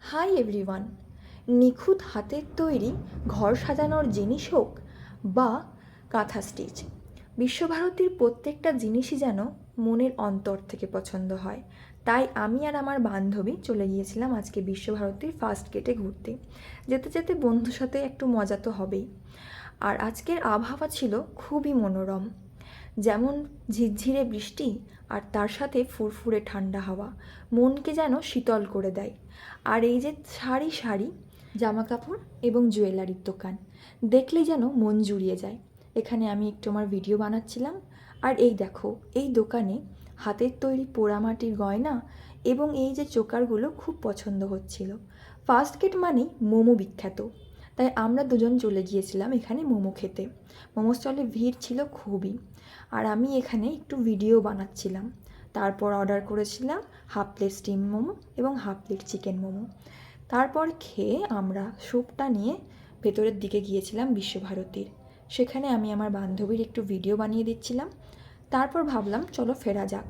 Hi everyone. নিখুঁত হাতের তৈরি ঘর সাজানোর জিনিস হোক বা কাঁথা স্টিচ, বিশ্বভারতীর প্রত্যেকটা জিনিসই যেন মনের অন্তর থেকে পছন্দ হয়। তাই আমি আর আমার বান্ধবী চলে গিয়েছিলাম আজকে বিশ্বভারতীর ফার্স্ট গেটে ঘুরতে। যেতে যেতে বন্ধুর সাথে একটু মজা তো হবেই। আর আজকের আবহাওয়া ছিল খুবই মনোরম, যেমন ঝিরঝিরে বৃষ্টি আর তার সাথে ফুরফুরে ঠান্ডা হাওয়া মনকে যেন শীতল করে দেয়। আর এই যে সারি সারি জামা কাপড় এবং জুয়েলারির দোকান দেখলেই যেন মন জুড়িয়ে যায়। এখানে আমি একটু আমার ভিডিও বানাচ্ছিলাম। আর এই দেখো, এই দোকানে হাতের তৈরি পোড়ামাটির গয়না এবং এই যে চোকারগুলো খুব পছন্দ হচ্ছিল। ফার্স্ট গেট মানেই মোমো বিখ্যাত, তাই আমরা দুজন চলে গিয়েছিলাম এখানে মোমো খেতে। মোমো স্টলে ভিড় ছিল খুবই। আর আমি এখানে একটু ভিডিও বানাচ্ছিলাম। তারপর অর্ডার করেছিলাম হাফ প্লেট স্টিম মোমো এবং হাফ প্লেট চিকেন মোমো। তারপর খেয়ে আমরা স্যুপটা নিয়ে ভেতরের দিকে গিয়েছিলাম বিশ্বভারতীর। সেখানে আমি আমার বান্ধবীর একটু ভিডিও বানিয়ে দিচ্ছিলাম। তারপর ভাবলাম চলো ফেরা যাক।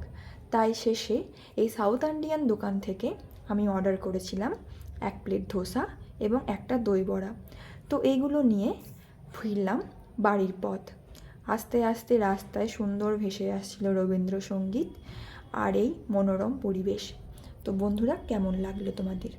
তাই শেষে এই সাউথ ইন্ডিয়ান দোকান থেকে আমি অর্ডার করেছিলাম 1 প্লেট ধোসা এবং একটা দই বড়া। তো এইগুলো নিয়ে ফিরলাম বাড়ির পথ। আস্তে আস্তে রাস্তায় সুন্দর ভেসে আসছিল রবীন্দ্রসঙ্গীত আর এই মনোরম পরিবেশ। তো বন্ধুরা, কেমন লাগলো তোমাদের?